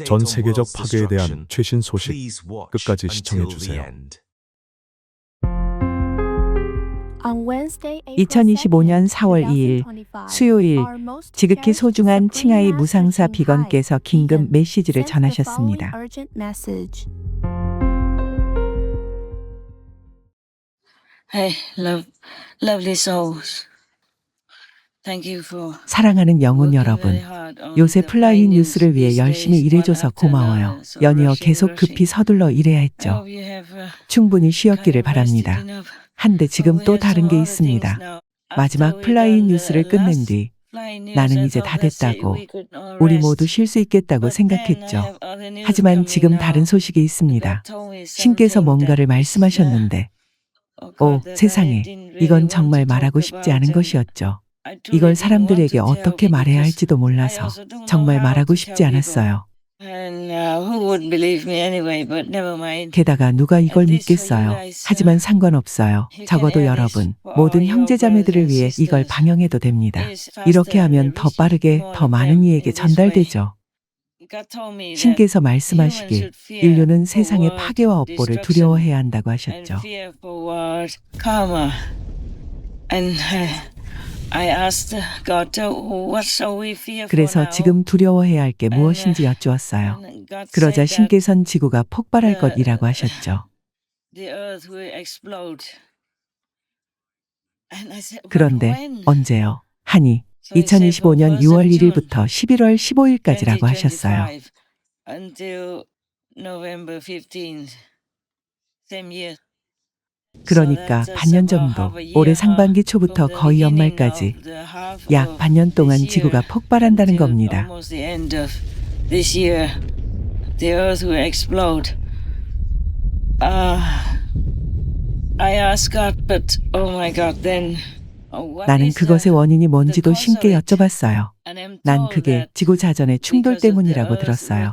전 세계적 파괴에 대한 최신 소식 끝까지 시청해 주세요. 2025년 4월 2일 수요일 지극히 소중한 칭하이 무상사 비건께서 긴급 메시지를 전하셨습니다. Hey, lovely souls. Thank you for 사랑하는 영혼 여러분, 요새 플라잉 뉴스를 위해 열심히 일해줘서 고마워요. 연이어 계속 급히 서둘러 일해야 했죠. 충분히 쉬었기를 바랍니다. 한데 지금 또 다른 게 있습니다. 마지막 플라잉 뉴스를 끝낸 뒤 나는 이제 다 됐다고, 우리 모두 쉴 수 있겠다고 생각했죠. 하지만 지금 다른 소식이 있습니다. 신께서 뭔가를 말씀하셨는데, 오, 세상에, 이건 정말 말하고 싶지 않은 것이었죠. 이걸 사람들에게 어떻게 말해야 할지도 몰라서 정말 말하고 싶지 않았어요. 게다가 누가 이걸 믿겠어요. 하지만 상관없어요. 적어도 여러분, 모든 형제자매들을 위해 이걸 방영해도 됩니다. 이렇게 하면 더 빠르게 더 많은 이에게 전달되죠. 신께서 말씀하시길 인류는 세상의 파괴와 업보를 두려워해야 한다고 하셨죠. 그래서 지금 두려워해야 할 게 무엇인지 여쭈었어요. 그러자 신께서는 지구가 폭발할 것이라고 하셨죠. 그런데 언제요? 하니 2025년 6월 1일부터 11월 15일까지라고 하셨어요. 그러니까 반년 정도, 올해 상반기 초부터 거의 연말까지 약 반년 동안 지구가 폭발한다는 겁니다. 나는 그것의 원인이 뭔지도 신께 여쭤봤어요. 난 그게 지구 자전의 충돌 때문이라고 들었어요.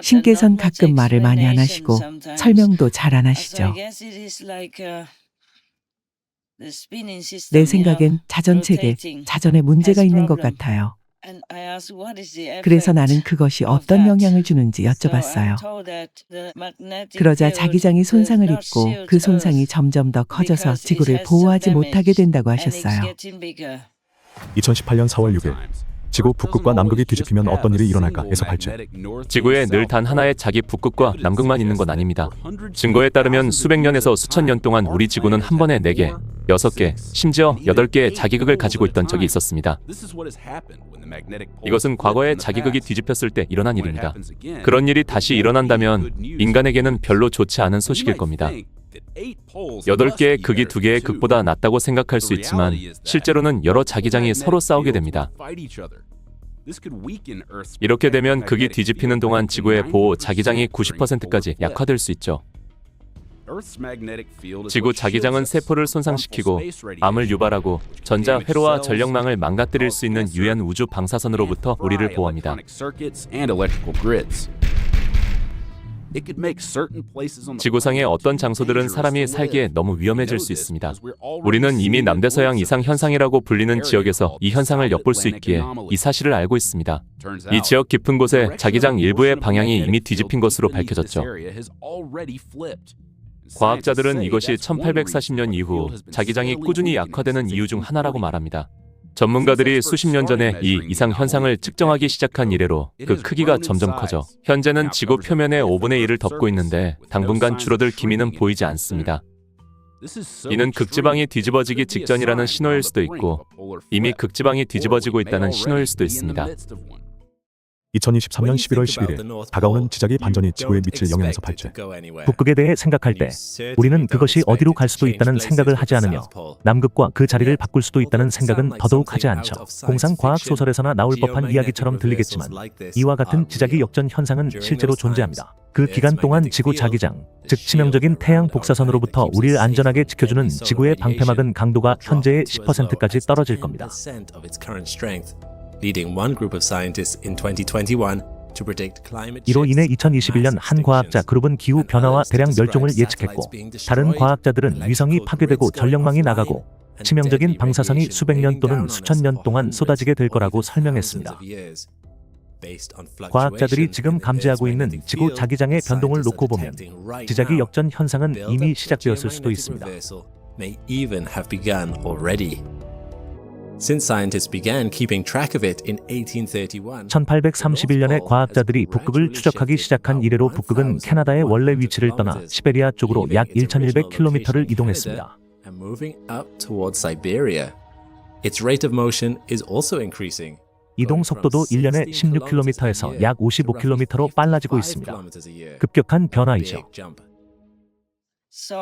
신께서는 가끔 말을 많이 안 하시고 설명도 잘 안 하시죠. 내 생각엔 자전 체계, 자전에 문제가 있는 것 같아요. 그래서 나는 그것이 어떤 영향을 주는지 여쭤봤어요. 그러자 자기장이 손상을 입고 그 손상이 점점 더 커져서 지구를 보호하지 못하게 된다고 하셨어요. 2018년 4월 6일 지구 북극과 남극이 뒤집히면 어떤 일이 일어날까?에서 발제. 지구에 늘 단 하나의 자기 북극과 남극만 있는 건 아닙니다. 증거에 따르면 수백 년에서 수천 년 동안 우리 지구는 한 번에 4개, 6개, 심지어 8개의 자기극을 가지고 있던 적이 있었습니다. 이것은 과거에 자기극이 뒤집혔을 때 일어난 일입니다. 그런 일이 다시 일어난다면 인간에게는 별로 좋지 않은 소식일 겁니다. 8개의 극이 2개의 극보다 낫다고 생각할 수 있지만 실제로는 여러 자기장이 서로 싸우게 됩니다. 이렇게 되면 극이 뒤집히는 동안 지구의 보호 자기장이 90%까지 약화될 수 있죠. 지구 자기장은 세포를 손상시키고 암을 유발하고 전자 회로와 전력망을 망가뜨릴 수 있는 유연 우주 방사선으로부터 우리를 보호합니다. 지구상의 어떤 장소들은 사람이 살기에 너무 위험해질 수 있습니다. 우리는 이미 남대서양 이상 현상이라고 불리는 지역에서 이 현상을 엿볼 수 있기에 이 사실을 알고 있습니다. 이 지역 깊은 곳에 자기장 일부의 방향이 이미 뒤집힌 것으로 밝혀졌죠. 과학자들은 이것이 1840년 이후 자기장이 꾸준히 약화되는 이유 중 하나라고 말합니다. 전문가들이 수십 년 전에 이 이상 현상을 측정하기 시작한 이래로 그 크기가 점점 커져 현재는 지구 표면의 5분의 1을 덮고 있는데 당분간 줄어들 기미는 보이지 않습니다. 이는 극지방이 뒤집어지기 직전이라는 신호일 수도 있고 이미 극지방이 뒤집어지고 있다는 신호일 수도 있습니다. 2023년 11월 11일 다가오는 지자기 반전이 지구에 미칠 영향에서 발제. 북극에 대해 생각할 때 우리는 그것이 어디로 갈 수도 있다는 생각을 하지 않으며 남극과 그 자리를 바꿀 수도 있다는 생각은 더더욱 하지 않죠. 공상 과학 소설에서나 나올 법한 이야기처럼 들리겠지만 이와 같은 지자기 역전 현상은 실제로 존재합니다. 그 기간 동안 지구 자기장, 즉 치명적인 태양 복사선으로부터 우리를 안전하게 지켜주는 지구의 방패막은 강도가 현재의 10%까지 떨어질 겁니다. leading one group of scientists in 2021 to predict climate 이로 인해 2021년 한 과학자 그룹은 기후 변화와 대량 멸종을 예측했고 다른 과학자들은 위성이 파괴되고 전력망이 나가고 치명적인 방사선이 수백 년 또는 수천 년 동안 쏟아지게 될 거라고 설명했습니다. 과학자들이 지금 감지하고 있는 지구 자기장의 변동을 놓고 보면 지자기 역전 현상은 이미 시작되었을 수도 있습니다. Since scientists began keeping track of it in 1831, 1831년에 과학자들이 북극을 추적하기 시작한 이래로 북극은 캐나다의 원래 위치를 떠나 시베리아 쪽으로 약 1,100km를 이동했습니다. and moving up towards Siberia. Its rate of motion is also increasing. 이동 속도도 1년에 16km에서 약 55km로 빨라지고 있습니다. 급격한 변화이죠. So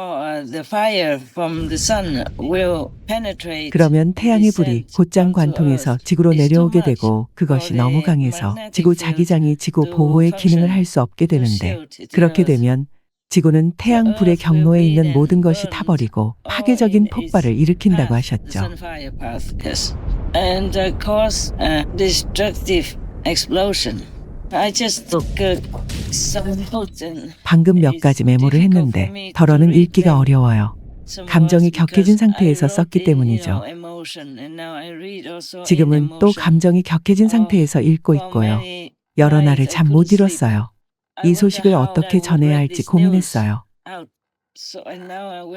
the fire from the sun will penetrate. 그러면 태양의 불이 곧장 관통해서 지구로 내려오게 되고 그것이 너무 강해서 지구 자기장이 지구 보호의 기능을 할 수 없게 되는데 그렇게 되면 지구는 태양 불의 경로에 있는 모든 것이 타버리고 파괴적인 폭발을 일으킨다고 하셨죠. And cause a destructive explosion. I just took some notes and 방금 몇 가지 메모를 했는데 덜어는 읽기가 어려워요. 감정이 격해진 상태에서 썼기 때문이죠. 지금은 또 감정이 격해진 상태에서 읽고 있고요. 여러 날을 잠 못 이뤘어요. 이 소식을 어떻게 전해야 할지 고민했어요.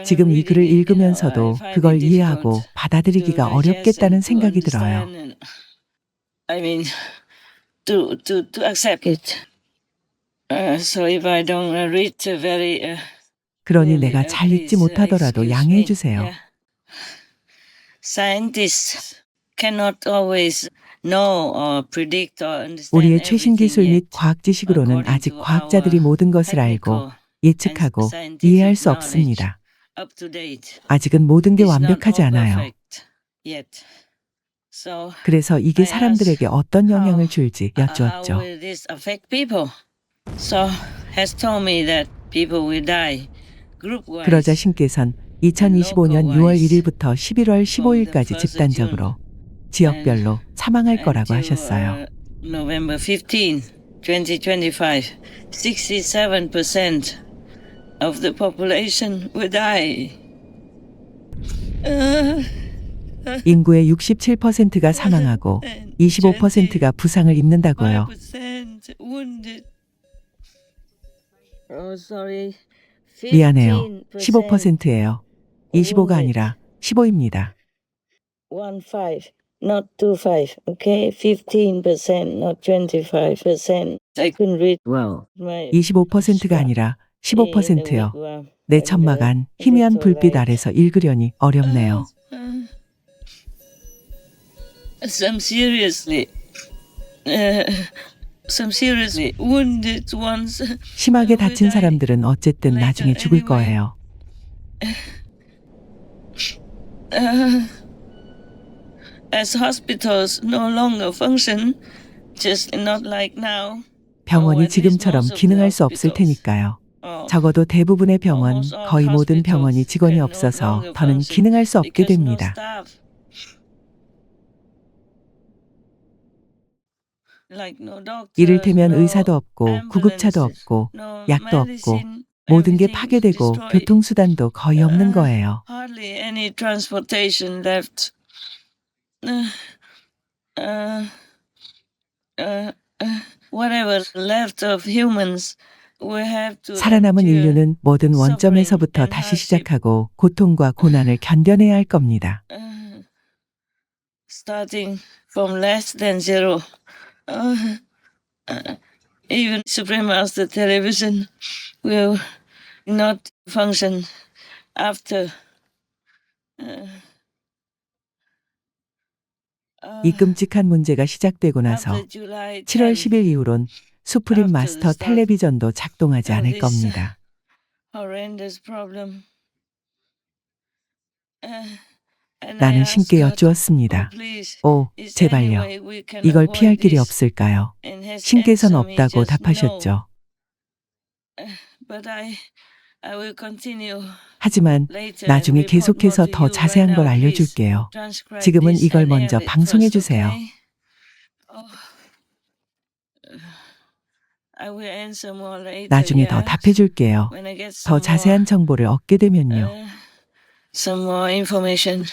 지금 이 글을 읽으면서도 그걸 이해하고 받아들이기가 어렵겠다는 생각이 들어요. I mean, to accept it. So if I don't read very 그러니 내가 잘 읽지 못하더라도 양해해 주세요. Scientists cannot always know or predict or understand 우리의 최신 기술 everything 및 과학 지식으로는 아직 과학자들이 모든 것을 알고 예측하고 이해할 수 없습니다. yet. Up to date. 아직은 모든 게 It's not 완벽하지 all 않아요. perfect yet. So 그래서 이게 사람들에게 어떤 영향을 줄지 how 여쭈었죠. will this affect people? So has told me that people will die. Group-wise. 그러자 신께선 2025년 6월 1일부터 11월 15일까지 집단적으로 지역별로 사망할 거라고 하셨어요. November 15, 2025, 67% of the population will die. 인구의 67%가 사망하고 25%가 부상을 입는다고요. 5% wounded. Oh, sorry. 미안해요. 15%예요. 25가 아니라 15입니다. 15, not 25. Okay, 15%, not 25%. I couldn't read well. 25%가 아니라 15%요. 내 천막안 희미한 불빛 아래서 읽으려니 어렵네요. Some seriously wounded ones. 심하게 다친 사람들은 어쨌든 나중에 죽을 거예요. As hospitals no longer function, just not like now. 병원이 지금처럼 기능할 수 없을 테니까요. 적어도 대부분의 병원, 거의 모든 병원이 직원이 없어서 더는 기능할 수 없게 됩니다. 이를테면 의사도 없고 구급차도 없고 약도 없고 모든 게 파괴되고 교통수단도 거의 없는 거예요. Hardly any transportation left. Whatever left of humans, we have to 살아남은 endure 인류는 모든 원점에서부터 다시 시작하고 고통과 고난을 견뎌내야 할 겁니다. starting from less than zero. Even Supreme Master Television will not function after. 이 끔찍한 문제가 시작되고 나서 after July 7월 10th, 10일 이후론 수프림 마스터 텔레비전도 작동하지 않을 겁니다. horrendous problem. And I 나는 asked 신께 God, 여쭈었습니다. please, 오, is there any 제발요. way we can 이걸 avoid 피할 길이 this? 없을까요? And has 신께서는 answered me 없다고 just no. 답하셨죠. But I will continue. 하지만 Later 나중에 and report 계속해서 more to 더 you 자세한 right 걸 now. Please 알려줄게요. transcribe 지금은 this 이걸 and 먼저 add it 방송해 first, 주세요. okay? I will answer more later, 나중에 더 yeah? 답해줄게요. When I get 더 some 자세한 정보를 얻게 되면요. more, some more information.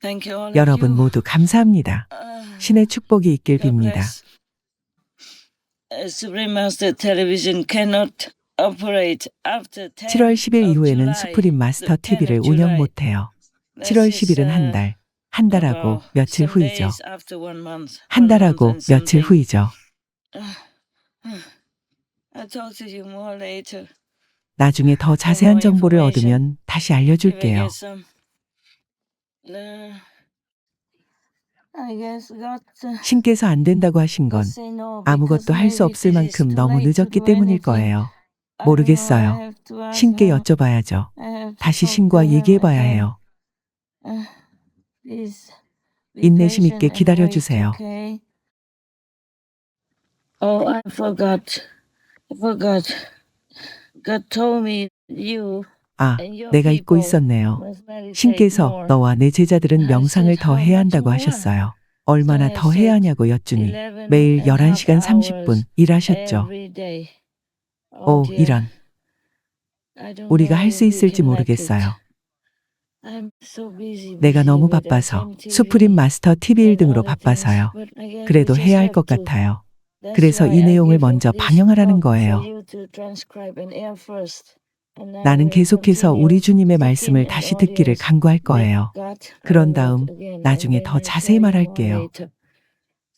Thank you all. 여러분 모두 감사합니다. 신의 축복이 있길 빕니다. Supreme Master Television cannot operate after 10 7월 10일 of 이후에는 July. 수프림 마스터 The 10th TV를 of 운영 July. 못해요. This 7월 is, 10일은 한 달, 한 달하고 며칠 some 후이죠. days after 1 month. 한 1 month 달하고 and 며칠 something. 후이죠. I'll talk to you more later. 나중에 더 자세한 정보를 얻으면 다시 If I 알려줄게요. get some, I guess God 신께서 안 된다고 하신 건 say no 아무것도 because 할 수 maybe 없을 this is 만큼 too 너무 late to 늦었기 do 때문일 anything. 거예요. I don't know, I 모르겠어요. have to ask 신께 now. 여쭤봐야죠. I have to 다시 talk 신과 to him 얘기해봐야 again. 해요. Please be 인내심 있게 patient and 기다려주세요. wait, okay? Oh, I forgot. God told me you 아, and your 내가 잊고 people 있었네요. must meditate 신께서 more. 너와 내 제자들은 I 명상을 said, 더 "How 해야 much 한다고 more?" 하셨어요. 얼마나 I 더 said, 해야 하냐고 여쭈니 11 매일 and a half 11시간 30분 hours 일하셨죠. every day. Oh, 오, dear. 이런. I don't 우리가 know 할 if 수 we 있을지 can make it. 모르겠어요. I'm so busy 내가 너무 with 바빠서 SM TV 수프림 마스터 TV and 1등으로 other things, 바빠서요. but I guess we 그래도 just 해야 할 have 것 to. 같아요. That's 그래서 why 이 I 내용을 give you 먼저 this 방영하라는 talk for 거예요. you to transcribe and air first. And I 나는 will 계속해서 continue 우리 주님의 to keep 말씀을 an 다시 듣기를 audience 간구할 with 거예요. God 그런 word 다음 again, 나중에 and 더 then I 자세히 tell you more 말할게요. later.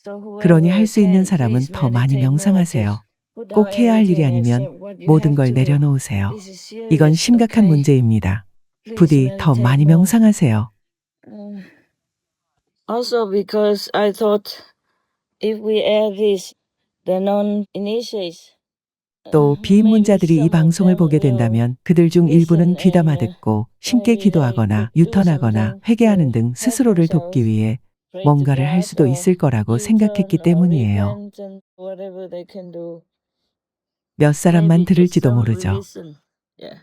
So 그러니 whoever 할 수 있는 can, 사람은 please 더 많이 meditate more. Just 명상하세요. put down 꼭 해야 할 일이 everything 아니면 except what you 모든 have 걸 to do. 내려놓으세요. This is serious, 이건 심각한 okay? 문제입니다. Please 부디 더 meditate 많이 more. 명상하세요. Also because I thought if we air this, the non-initiates, 또 maybe 비입문자들이 이 some of 방송을 them 보게 will 된다면 그들 중 일부는 listen 귀담아 and 듣고 신께 maybe they 기도하거나 could do 유턴하거나 something 회개하는 to 등 help 스스로를 themselves, 돕기 위해 pray to 뭔가를 할 God 수도 or 있을 거라고 생각했기 U-turn or 때문이에요. repent and whatever they can do. 몇 사람만 Maybe just 들을지도 some will 모르죠. listen. Yeah.